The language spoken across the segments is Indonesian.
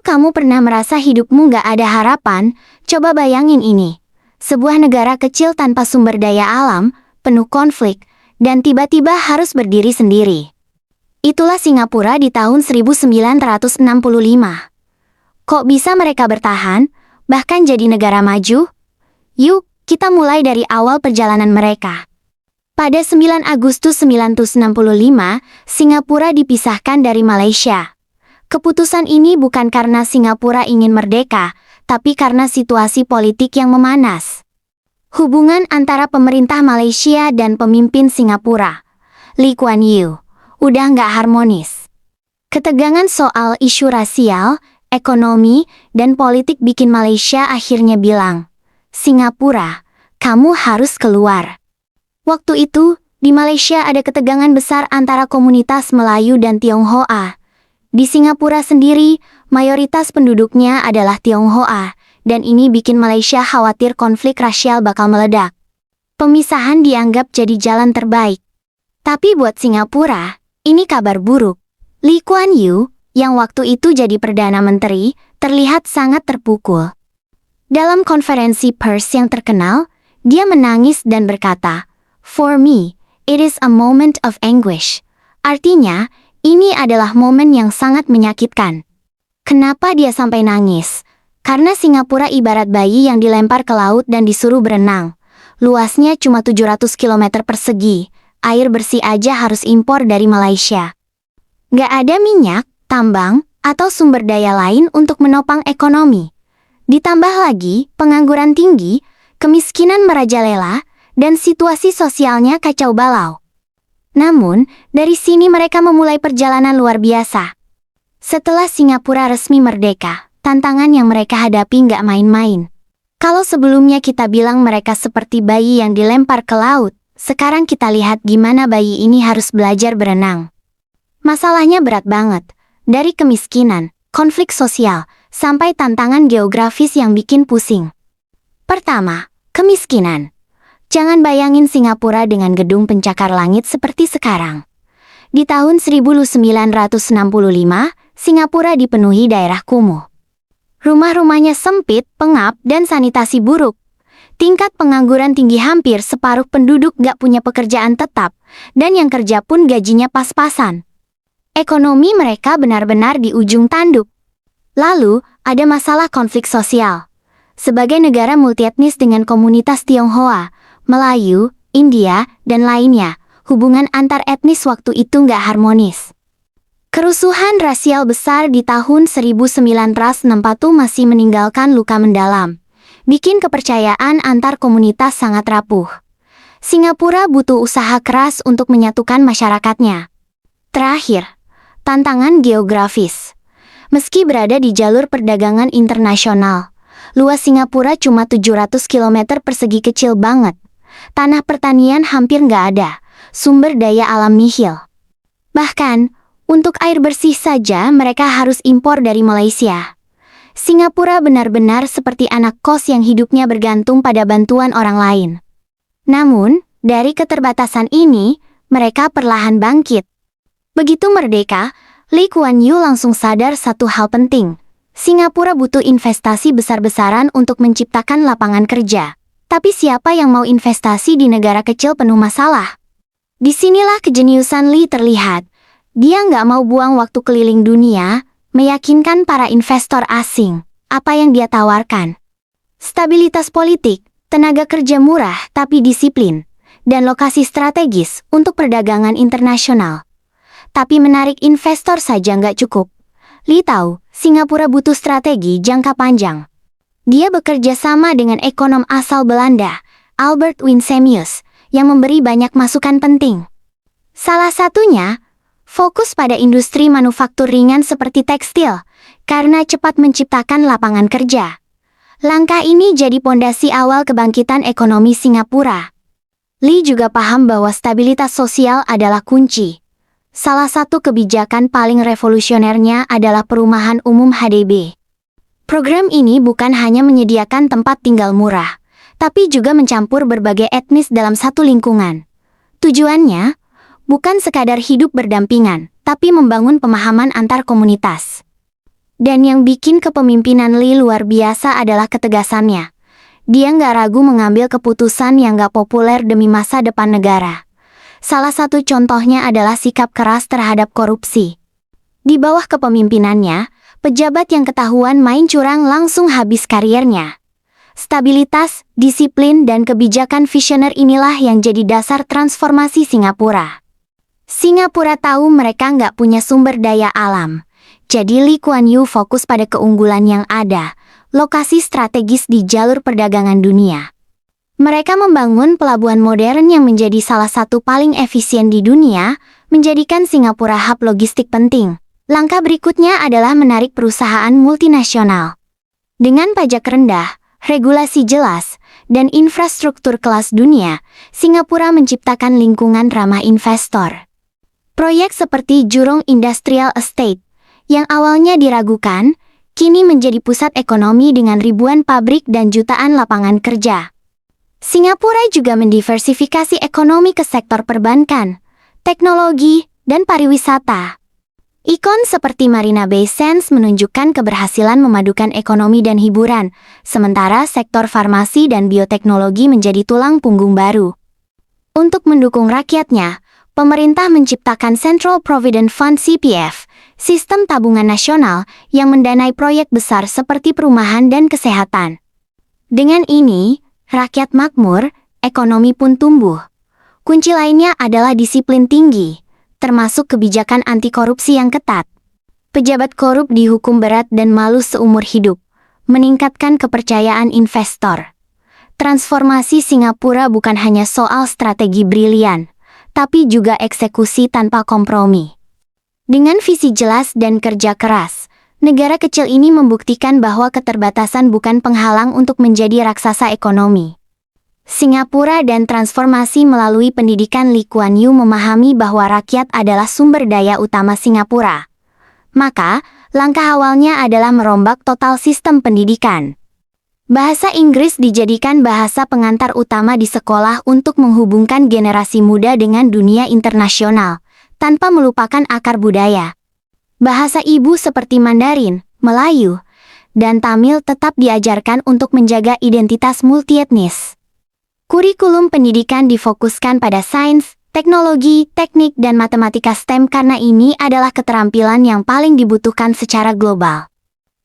kamu pernah merasa hidupmu gak ada harapan, coba bayangin ini. Sebuah negara kecil tanpa sumber daya alam, penuh konflik, dan tiba-tiba harus berdiri sendiri. Itulah Singapura di tahun 1965. Kok bisa mereka bertahan, bahkan jadi negara maju? Yuk, kita mulai dari awal perjalanan mereka. Pada 9 Agustus 1965, Singapura dipisahkan dari Malaysia. Keputusan ini bukan karena Singapura ingin merdeka, tapi karena situasi politik yang memanas. Hubungan antara pemerintah Malaysia dan pemimpin Singapura, Lee Kuan Yew, udah nggak harmonis. Ketegangan soal isu rasial, ekonomi, dan politik bikin Malaysia akhirnya bilang, Singapura, kamu harus keluar. Waktu itu, di Malaysia ada ketegangan besar antara komunitas Melayu dan Tionghoa. Di Singapura sendiri, mayoritas penduduknya adalah Tionghoa, dan ini bikin Malaysia khawatir konflik rasial bakal meledak. Pemisahan dianggap jadi jalan terbaik. Tapi buat Singapura, ini kabar buruk. Lee Kuan Yew, yang waktu itu jadi Perdana Menteri, terlihat sangat terpukul. Dalam konferensi pers yang terkenal, dia menangis dan berkata, "For me, it is a moment of anguish." Artinya, ini adalah momen yang sangat menyakitkan. Kenapa dia sampai nangis? Karena Singapura ibarat bayi yang dilempar ke laut dan disuruh berenang. Luasnya cuma 700 km persegi, air bersih aja harus impor dari Malaysia. Nggak ada minyak, tambang, atau sumber daya lain untuk menopang ekonomi. Ditambah lagi, pengangguran tinggi, kemiskinan merajalela, dan situasi sosialnya kacau balau. Namun, dari sini mereka memulai perjalanan luar biasa. Setelah Singapura resmi merdeka, tantangan yang mereka hadapi nggak main-main. Kalau sebelumnya kita bilang mereka seperti bayi yang dilempar ke laut, sekarang kita lihat gimana bayi ini harus belajar berenang. Masalahnya berat banget, dari kemiskinan, konflik sosial, sampai tantangan geografis yang bikin pusing. Pertama, kemiskinan. Jangan bayangin Singapura dengan gedung pencakar langit seperti sekarang. Di tahun 1965, Singapura dipenuhi daerah kumuh. Rumah-rumahnya sempit, pengap, dan sanitasi buruk. Tingkat pengangguran tinggi, hampir separuh penduduk gak punya pekerjaan tetap, dan yang kerja pun gajinya pas-pasan. Ekonomi mereka benar-benar di ujung tanduk. Lalu, ada masalah konflik sosial. Sebagai negara multietnis dengan komunitas Tionghoa, Melayu, India, dan lainnya, hubungan antar etnis waktu itu nggak harmonis. Kerusuhan rasial besar di tahun 1961 masih meninggalkan luka mendalam, bikin kepercayaan antar komunitas sangat rapuh. Singapura butuh usaha keras untuk menyatukan masyarakatnya. Terakhir, tantangan geografis. Meski berada di jalur perdagangan internasional, luas Singapura cuma 700 km persegi, kecil banget. Tanah pertanian hampir nggak ada, sumber daya alam nihil. Bahkan, untuk air bersih saja mereka harus impor dari Malaysia. Singapura benar-benar seperti anak kos yang hidupnya bergantung pada bantuan orang lain. Namun, dari keterbatasan ini, mereka perlahan bangkit. Begitu merdeka, Lee Kuan Yew langsung sadar satu hal penting. Singapura butuh investasi besar-besaran untuk menciptakan lapangan kerja. Tapi siapa yang mau investasi di negara kecil penuh masalah? Disinilah kejeniusan Lee terlihat. Dia nggak mau buang waktu keliling dunia, meyakinkan para investor asing. Apa yang dia tawarkan? Stabilitas politik, tenaga kerja murah tapi disiplin, dan lokasi strategis untuk perdagangan internasional. Tapi menarik investor saja nggak cukup. Lee tahu, Singapura butuh strategi jangka panjang. Dia bekerja sama dengan ekonom asal Belanda, Albert Winsemius, yang memberi banyak masukan penting. Salah satunya, fokus pada industri manufaktur ringan seperti tekstil, karena cepat menciptakan lapangan kerja. Langkah ini jadi pondasi awal kebangkitan ekonomi Singapura. Lee juga paham bahwa stabilitas sosial adalah kunci. Salah satu kebijakan paling revolusionernya adalah perumahan umum HDB. Program ini bukan hanya menyediakan tempat tinggal murah, tapi juga mencampur berbagai etnis dalam satu lingkungan. Tujuannya, bukan sekadar hidup berdampingan, tapi membangun pemahaman antar komunitas. Dan yang bikin kepemimpinan Lee luar biasa adalah ketegasannya. Dia nggak ragu mengambil keputusan yang nggak populer demi masa depan negara. Salah satu contohnya adalah sikap keras terhadap korupsi. Di bawah kepemimpinannya, pejabat yang ketahuan main curang langsung habis kariernya. Stabilitas, disiplin, dan kebijakan visioner inilah yang jadi dasar transformasi Singapura. Singapura tahu mereka nggak punya sumber daya alam. Jadi Lee Kuan Yew fokus pada keunggulan yang ada, lokasi strategis di jalur perdagangan dunia. Mereka membangun pelabuhan modern yang menjadi salah satu paling efisien di dunia, menjadikan Singapura hub logistik penting. Langkah berikutnya adalah menarik perusahaan multinasional. Dengan pajak rendah, regulasi jelas, dan infrastruktur kelas dunia, Singapura menciptakan lingkungan ramah investor. Proyek seperti Jurong Industrial Estate, yang awalnya diragukan, kini menjadi pusat ekonomi dengan ribuan pabrik dan jutaan lapangan kerja. Singapura juga mendiversifikasi ekonomi ke sektor perbankan, teknologi, dan pariwisata. Ikon seperti Marina Bay Sands menunjukkan keberhasilan memadukan ekonomi dan hiburan, sementara sektor farmasi dan bioteknologi menjadi tulang punggung baru. Untuk mendukung rakyatnya, pemerintah menciptakan Central Provident Fund (CPF), sistem tabungan nasional yang mendanai proyek besar seperti perumahan dan kesehatan. Dengan ini, rakyat makmur, ekonomi pun tumbuh. Kunci lainnya adalah disiplin tinggi, termasuk kebijakan anti korupsi yang ketat. Pejabat korup dihukum berat dan malu seumur hidup, meningkatkan kepercayaan investor. Transformasi Singapura bukan hanya soal strategi brilian, tapi juga eksekusi tanpa kompromi. Dengan visi jelas dan kerja keras, negara kecil ini membuktikan bahwa keterbatasan bukan penghalang untuk menjadi raksasa ekonomi. Singapura dan transformasi melalui pendidikan. Lee Kuan Yew memahami bahwa rakyat adalah sumber daya utama Singapura. Maka, langkah awalnya adalah merombak total sistem pendidikan. Bahasa Inggris dijadikan bahasa pengantar utama di sekolah untuk menghubungkan generasi muda dengan dunia internasional, tanpa melupakan akar budaya. Bahasa ibu seperti Mandarin, Melayu, dan Tamil tetap diajarkan untuk menjaga identitas multietnis. Kurikulum pendidikan difokuskan pada sains, teknologi, teknik, dan matematika STEM karena ini adalah keterampilan yang paling dibutuhkan secara global.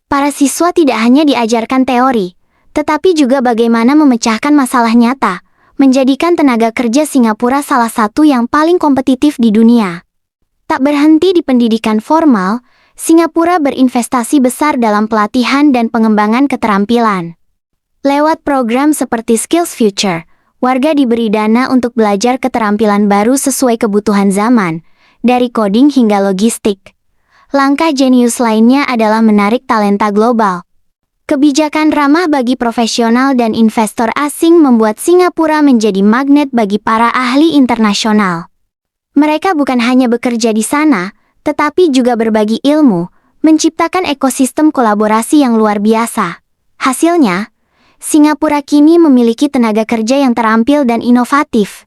Para siswa tidak hanya diajarkan teori, tetapi juga bagaimana memecahkan masalah nyata, menjadikan tenaga kerja Singapura salah satu yang paling kompetitif di dunia. Tak berhenti di pendidikan formal, Singapura berinvestasi besar dalam pelatihan dan pengembangan keterampilan. Lewat program seperti Skills Future, warga diberi dana untuk belajar keterampilan baru sesuai kebutuhan zaman, dari coding hingga logistik. Langkah jenius lainnya adalah menarik talenta global. Kebijakan ramah bagi profesional dan investor asing membuat Singapura menjadi magnet bagi para ahli internasional. Mereka bukan hanya bekerja di sana, tetapi juga berbagi ilmu, menciptakan ekosistem kolaborasi yang luar biasa. Hasilnya, Singapura kini memiliki tenaga kerja yang terampil dan inovatif.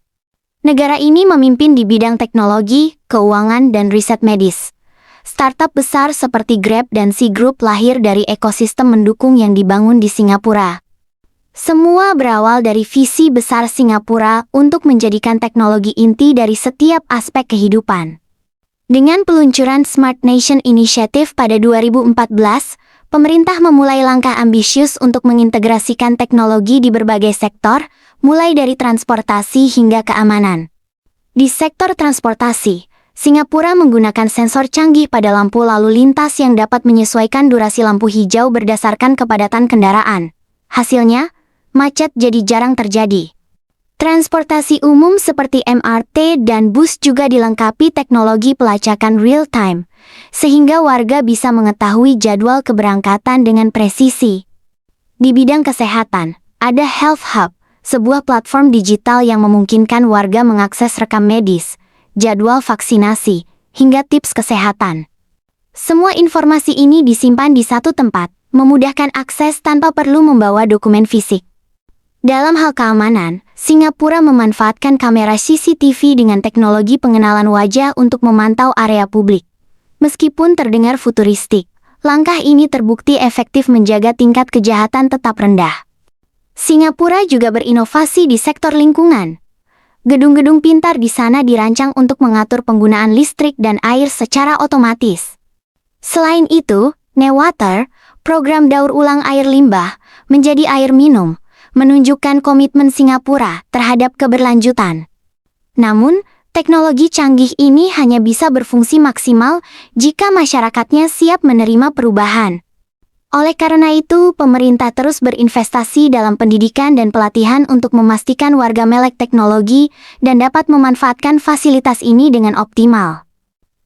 Negara ini memimpin di bidang teknologi, keuangan, dan riset medis. Startup besar seperti Grab dan Sea Group lahir dari ekosistem mendukung yang dibangun di Singapura. Semua berawal dari visi besar Singapura untuk menjadikan teknologi inti dari setiap aspek kehidupan. Dengan peluncuran Smart Nation Initiative pada 2014, pemerintah memulai langkah ambisius untuk mengintegrasikan teknologi di berbagai sektor, mulai dari transportasi hingga keamanan. Di sektor transportasi, Singapura menggunakan sensor canggih pada lampu lalu lintas yang dapat menyesuaikan durasi lampu hijau berdasarkan kepadatan kendaraan. Hasilnya, macet jadi jarang terjadi. Transportasi umum seperti MRT dan bus juga dilengkapi teknologi pelacakan real-time, sehingga warga bisa mengetahui jadwal keberangkatan dengan presisi. Di bidang kesehatan, ada Health Hub, sebuah platform digital yang memungkinkan warga mengakses rekam medis, jadwal vaksinasi, hingga tips kesehatan. Semua informasi ini disimpan di satu tempat, memudahkan akses tanpa perlu membawa dokumen fisik. Dalam hal keamanan, Singapura memanfaatkan kamera CCTV dengan teknologi pengenalan wajah untuk memantau area publik. Meskipun terdengar futuristik, langkah ini terbukti efektif menjaga tingkat kejahatan tetap rendah. Singapura juga berinovasi di sektor lingkungan. Gedung-gedung pintar di sana dirancang untuk mengatur penggunaan listrik dan air secara otomatis. Selain itu, Newater, program daur ulang air limbah, menjadi air minum, menunjukkan komitmen Singapura terhadap keberlanjutan. Namun, teknologi canggih ini hanya bisa berfungsi maksimal jika masyarakatnya siap menerima perubahan. Oleh karena itu, pemerintah terus berinvestasi dalam pendidikan dan pelatihan untuk memastikan warga melek teknologi dan dapat memanfaatkan fasilitas ini dengan optimal.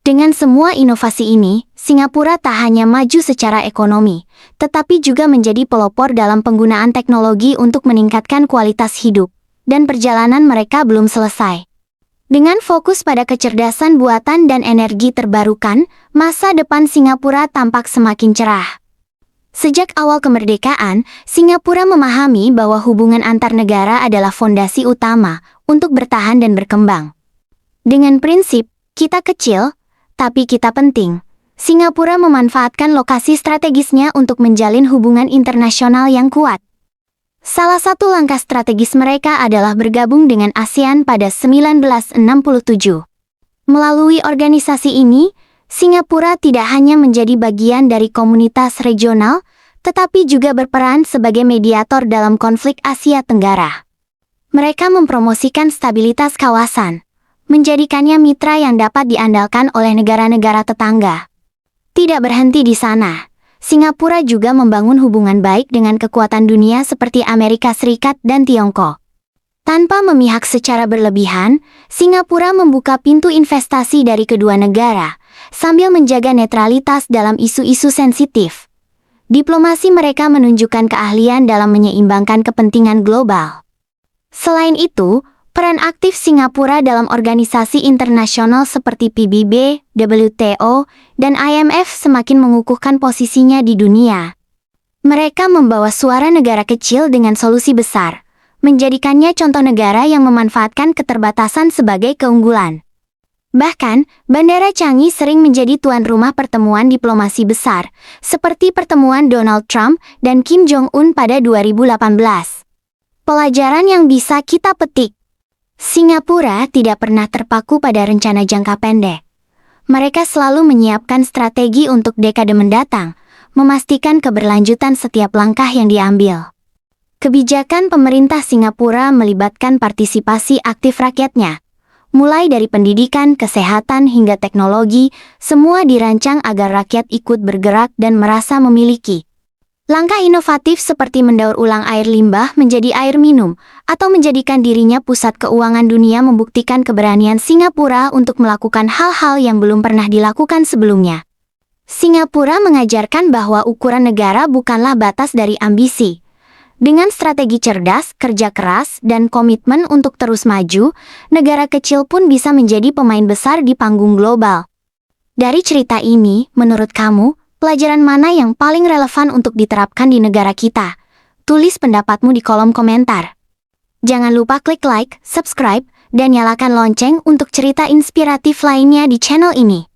Dengan semua inovasi ini, Singapura tak hanya maju secara ekonomi, tetapi juga menjadi pelopor dalam penggunaan teknologi untuk meningkatkan kualitas hidup, dan perjalanan mereka belum selesai. Dengan fokus pada kecerdasan buatan dan energi terbarukan, masa depan Singapura tampak semakin cerah. Sejak awal kemerdekaan, Singapura memahami bahwa hubungan antar negara adalah fondasi utama untuk bertahan dan berkembang. Dengan prinsip, kita kecil, tapi kita penting, Singapura memanfaatkan lokasi strategisnya untuk menjalin hubungan internasional yang kuat. Salah satu langkah strategis mereka adalah bergabung dengan ASEAN pada 1967. Melalui organisasi ini, Singapura tidak hanya menjadi bagian dari komunitas regional, tetapi juga berperan sebagai mediator dalam konflik Asia Tenggara. Mereka mempromosikan stabilitas kawasan, menjadikannya mitra yang dapat diandalkan oleh negara-negara tetangga. Tidak berhenti di sana, Singapura juga membangun hubungan baik dengan kekuatan dunia seperti Amerika Serikat dan Tiongkok. Tanpa memihak secara berlebihan, Singapura membuka pintu investasi dari kedua negara, sambil menjaga netralitas dalam isu-isu sensitif. Diplomasi mereka menunjukkan keahlian dalam menyeimbangkan kepentingan global. Selain itu, peran aktif Singapura dalam organisasi internasional seperti PBB, WTO, dan IMF semakin mengukuhkan posisinya di dunia. Mereka membawa suara negara kecil dengan solusi besar, menjadikannya contoh negara yang memanfaatkan keterbatasan sebagai keunggulan. Bahkan, Bandara Changi sering menjadi tuan rumah pertemuan diplomasi besar, seperti pertemuan Donald Trump dan Kim Jong-un pada 2018. Pelajaran yang bisa kita petik. Singapura tidak pernah terpaku pada rencana jangka pendek. Mereka selalu menyiapkan strategi untuk dekade mendatang, memastikan keberlanjutan setiap langkah yang diambil. Kebijakan pemerintah Singapura melibatkan partisipasi aktif rakyatnya. Mulai dari pendidikan, kesehatan, hingga teknologi, semua dirancang agar rakyat ikut bergerak dan merasa memiliki. Langkah inovatif seperti mendaur ulang air limbah menjadi air minum, atau menjadikan dirinya pusat keuangan dunia membuktikan keberanian Singapura untuk melakukan hal-hal yang belum pernah dilakukan sebelumnya. Singapura mengajarkan bahwa ukuran negara bukanlah batas dari ambisi. Dengan strategi cerdas, kerja keras, dan komitmen untuk terus maju, negara kecil pun bisa menjadi pemain besar di panggung global. Dari cerita ini, menurut kamu, pelajaran mana yang paling relevan untuk diterapkan di negara kita? Tulis pendapatmu di kolom komentar. Jangan lupa klik like, subscribe, dan nyalakan lonceng untuk cerita inspiratif lainnya di channel ini.